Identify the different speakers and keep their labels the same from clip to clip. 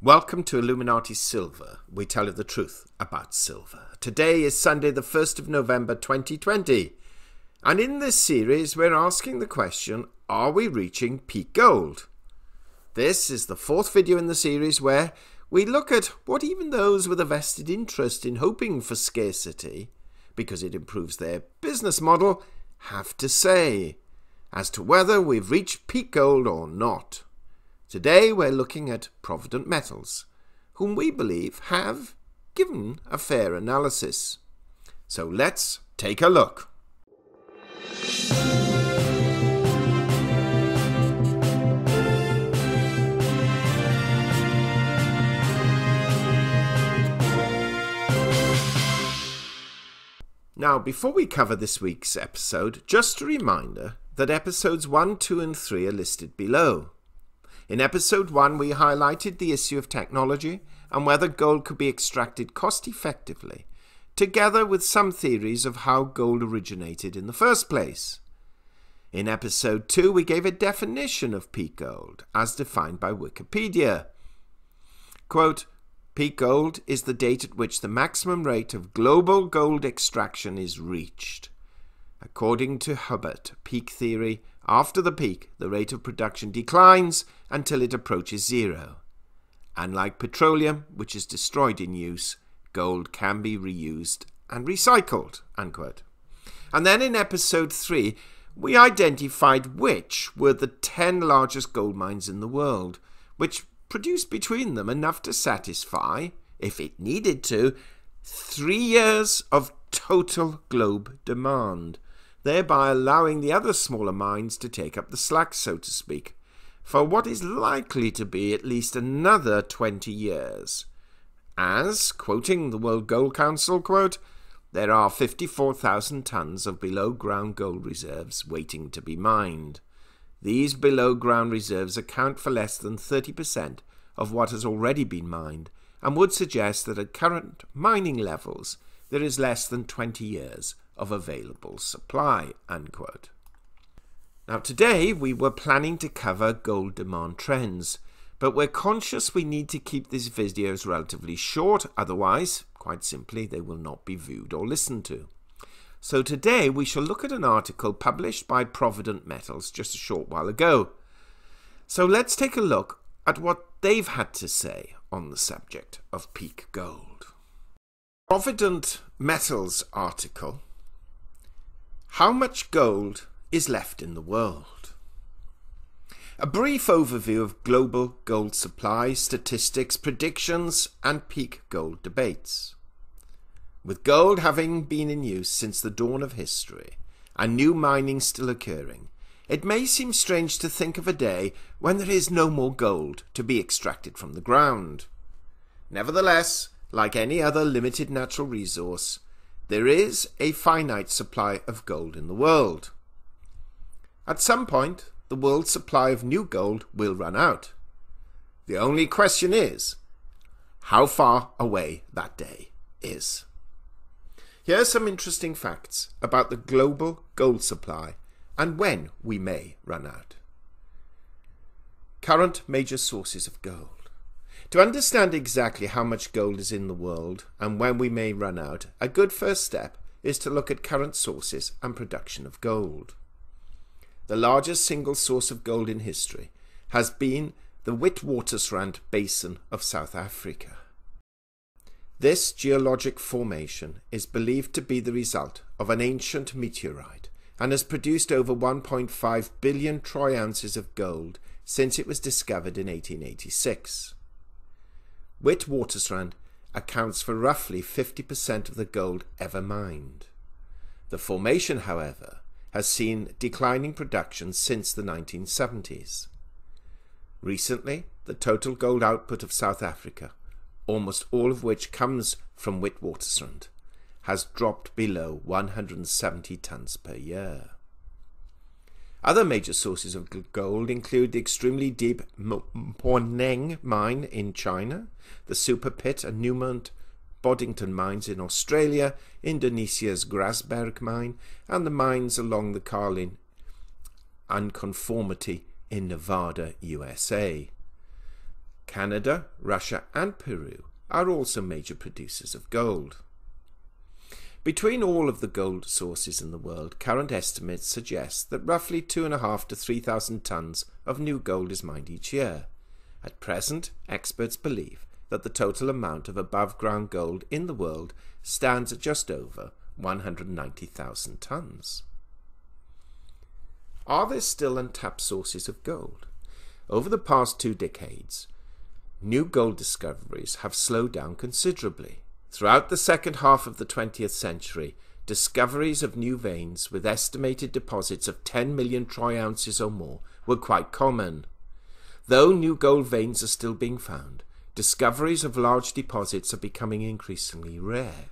Speaker 1: Welcome to Illuminati Silver. We tell you the truth about silver. Today is Sunday the 1st of November 2020. And in this series we're asking the question, are we reaching peak gold? This is the fourth video in the series where we look at what even those with a vested interest in hoping for scarcity, because it improves their business model, have to say as to whether we've reached peak gold or not. Today we're looking at Provident Metals, whom we believe have given a fair analysis. So let's take a look. Now, before we cover this week's episode, just a reminder that episodes 1, 2 and 3 are listed below. In episode 1, we highlighted the issue of technology and whether gold could be extracted cost-effectively, together with some theories of how gold originated in the first place. In episode 2, we gave a definition of peak gold, as defined by Wikipedia. Quote, peak gold is the date at which the maximum rate of global gold extraction is reached. According to Hubbard peak theory, after the peak, the rate of production declines until it approaches zero. Unlike petroleum, which is destroyed in use, gold can be reused and recycled. Unquote. And then in episode 3, we identified which were the 10 largest gold mines in the world, which produced between them enough to satisfy, if it needed to, 3 years of total globe demand, thereby allowing the other smaller mines to take up the slack, so to speak, for what is likely to be at least another 20 years. As, quoting the World Gold Council, quote, there are 54,000 tons of below-ground gold reserves waiting to be mined. These below-ground reserves account for less than 30% of what has already been mined, and would suggest that at current mining levels there is less than 20 years of available supply, unquote. Now today we were planning to cover gold demand trends, but we're conscious we need to keep these videos relatively short, otherwise, quite simply, they will not be viewed or listened to. So today we shall look at an article published by Provident Metals just a short while ago. So let's take a look at what they've had to say on the subject of peak gold. Provident Metals article, how much gold is left in the world? A brief overview of global gold supply, statistics, predictions, and peak gold debates. With gold having been in use since the dawn of history, and new mining still occurring, it may seem strange to think of a day when there is no more gold to be extracted from the ground. Nevertheless, like any other limited natural resource, there is a finite supply of gold in the world. At some point, the world's supply of new gold will run out. The only question is, how far away that day is. Here are some interesting facts about the global gold supply and when we may run out. Current major sources of gold. To understand exactly how much gold is in the world and when we may run out, a good first step is to look at current sources and production of gold. The largest single source of gold in history has been the Witwatersrand Basin of South Africa. This geologic formation is believed to be the result of an ancient meteorite and has produced over 1.5 billion troy ounces of gold since it was discovered in 1886. Witwatersrand accounts for roughly 50% of the gold ever mined. The formation, however, has seen declining production since the 1970s. Recently, the total gold output of South Africa, almost all of which comes from Witwatersrand, has dropped below 170 tons per year. Other major sources of gold include the extremely deep Mponeng mine in China, the Super Pit and Newmont Boddington mines in Australia, Indonesia's Grasberg mine, and the mines along the Carlin Unconformity in Nevada, USA. Canada, Russia and Peru are also major producers of gold. Between all of the gold sources in the world, current estimates suggest that roughly 2,500 to 3,000 tons of new gold is mined each year. At present, experts believe that the total amount of above-ground gold in the world stands at just over 190,000 tons. Are there still untapped sources of gold? Over the past 2 decades, new gold discoveries have slowed down considerably. Throughout the second half of the 20th century, discoveries of new veins with estimated deposits of 10 million troy ounces or more were quite common. Though new gold veins are still being found, discoveries of large deposits are becoming increasingly rare.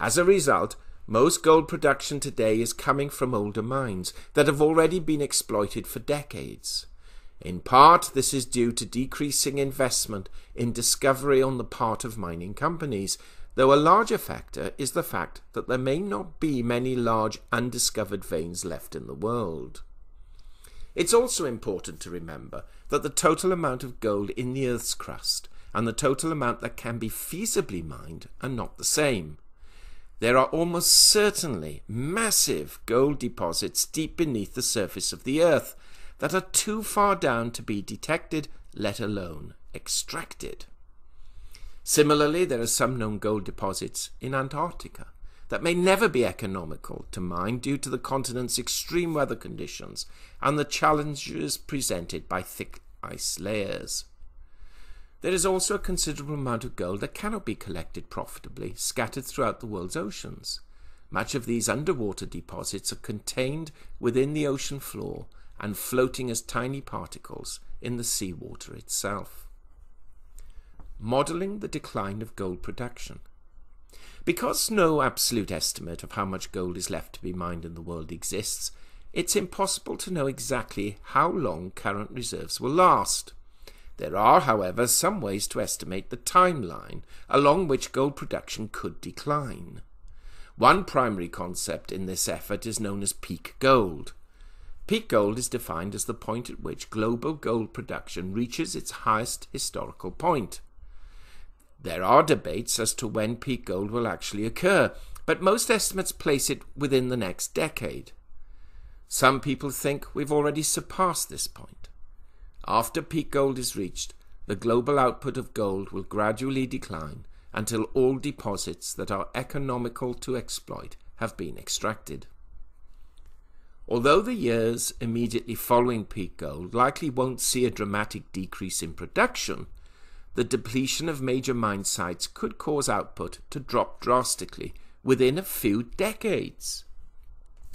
Speaker 1: As a result, most gold production today is coming from older mines that have already been exploited for decades. In part, this is due to decreasing investment in discovery on the part of mining companies, though a larger factor is the fact that there may not be many large undiscovered veins left in the world. It's also important to remember that the total amount of gold in the Earth's crust and the total amount that can be feasibly mined are not the same. There are almost certainly massive gold deposits deep beneath the surface of the Earth that are too far down to be detected, let alone extracted. Similarly, there are some known gold deposits in Antarctica that may never be economical to mine due to the continent's extreme weather conditions and the challenges presented by thick ice layers. There is also a considerable amount of gold that cannot be collected profitably, scattered throughout the world's oceans. Much of these underwater deposits are contained within the ocean floor and floating as tiny particles in the seawater itself. Modelling the decline of gold production. Because no absolute estimate of how much gold is left to be mined in the world exists, it's impossible to know exactly how long current reserves will last. There are, however, some ways to estimate the timeline along which gold production could decline. One primary concept in this effort is known as peak gold. Peak gold is defined as the point at which global gold production reaches its highest historical point. There are debates as to when peak gold will actually occur, but most estimates place it within the next decade. Some people think we've already surpassed this point. After peak gold is reached, the global output of gold will gradually decline until all deposits that are economical to exploit have been extracted. Although the years immediately following peak gold likely won't see a dramatic decrease in production, the depletion of major mine sites could cause output to drop drastically within a few decades.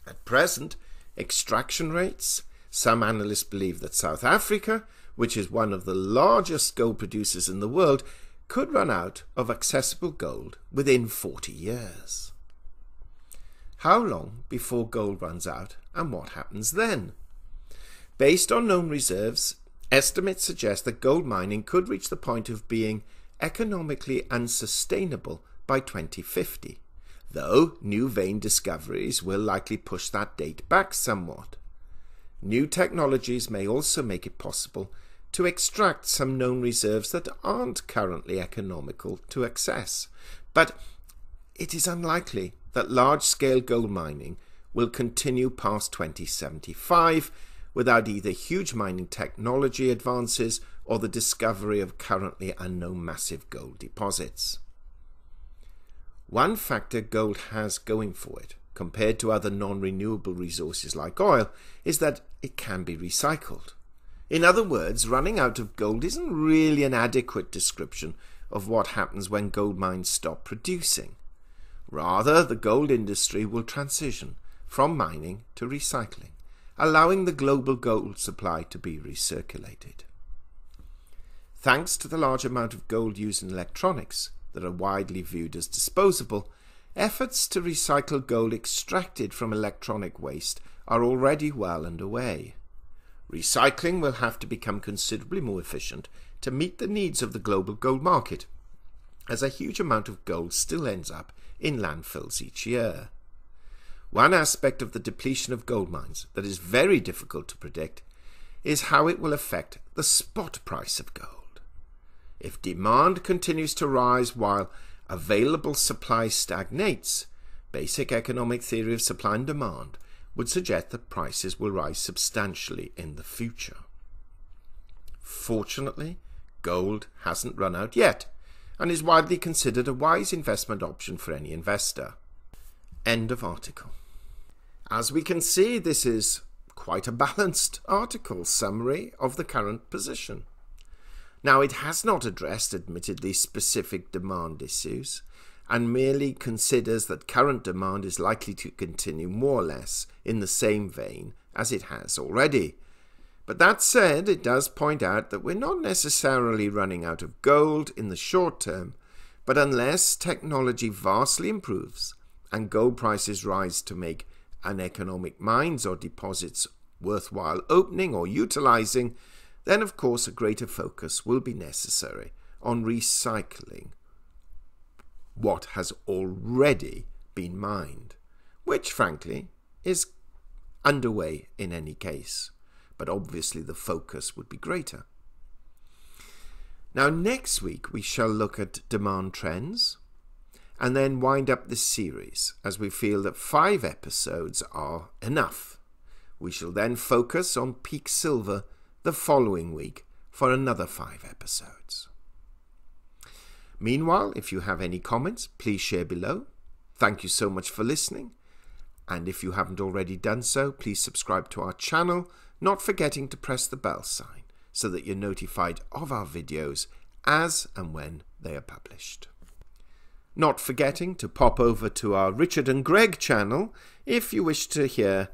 Speaker 1: At present, extraction rates, some analysts believe that South Africa, which is one of the largest gold producers in the world, could run out of accessible gold within 40 years. How long before gold runs out and what happens then? Based on known reserves, estimates suggest that gold mining could reach the point of being economically unsustainable by 2050, though new vein discoveries will likely push that date back somewhat. New technologies may also make it possible to extract some known reserves that aren't currently economical to access, but it is unlikely that large-scale gold mining will continue past 2075 without either huge mining technology advances or the discovery of currently unknown massive gold deposits. One factor gold has going for it, compared to other non-renewable resources like oil, is that it can be recycled. In other words, running out of gold isn't really an adequate description of what happens when gold mines stop producing. Rather, the gold industry will transition from mining to recycling, allowing the global gold supply to be recirculated. Thanks to the large amount of gold used in electronics that are widely viewed as disposable, efforts to recycle gold extracted from electronic waste are already well underway. Recycling will have to become considerably more efficient to meet the needs of the global gold market, as a huge amount of gold still ends up in landfills each year. One aspect of the depletion of gold mines that is very difficult to predict is how it will affect the spot price of gold. If demand continues to rise while available supply stagnates, basic economic theory of supply and demand would suggest that prices will rise substantially in the future. Fortunately, gold hasn't run out yet and is widely considered a wise investment option for any investor. End of article. As we can see, this is quite a balanced article summary of the current position. Now, it has not addressed, admittedly, specific demand issues and merely considers that current demand is likely to continue more or less in the same vein as it has already. But that said, it does point out that we're not necessarily running out of gold in the short term, but unless technology vastly improves and gold prices rise to make uneconomic mines or deposits worthwhile opening or utilizing, then of course a greater focus will be necessary on recycling what has already been mined, which frankly is underway in any case, but obviously the focus would be greater. Now next week we shall look at demand trends and then wind up this series as we feel that 5 episodes are enough. We shall then focus on peak silver the following week for another 5 episodes. Meanwhile, if you have any comments, please share below. Thank you so much for listening. And if you haven't already done so, please subscribe to our channel, not forgetting to press the bell sign so that you're notified of our videos as and when they are published. Not forgetting to pop over to our Richard and Greg channel if you wish to hear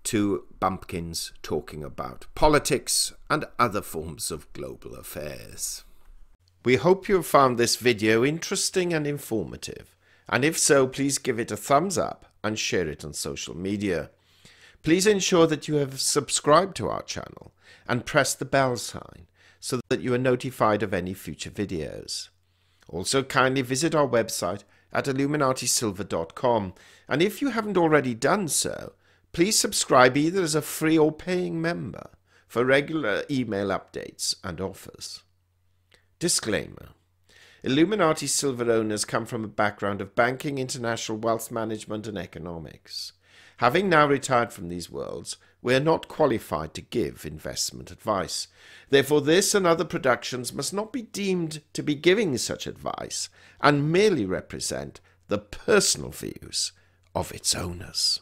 Speaker 1: 2 bumpkins talking about politics and other forms of global affairs. We hope you have found this video interesting and informative, and if so, please give it a thumbs up and share it on social media. Please ensure that you have subscribed to our channel and press the bell sign so that you are notified of any future videos. Also, kindly visit our website at illuminatisilver.com, and if you haven't already done so, please subscribe either as a free or paying member for regular email updates and offers. Disclaimer: Illuminati Silver owners come from a background of banking, international wealth management and economics. Having now retired from these worlds, we are not qualified to give investment advice. Therefore, this and other productions must not be deemed to be giving such advice and merely represent the personal views of its owners.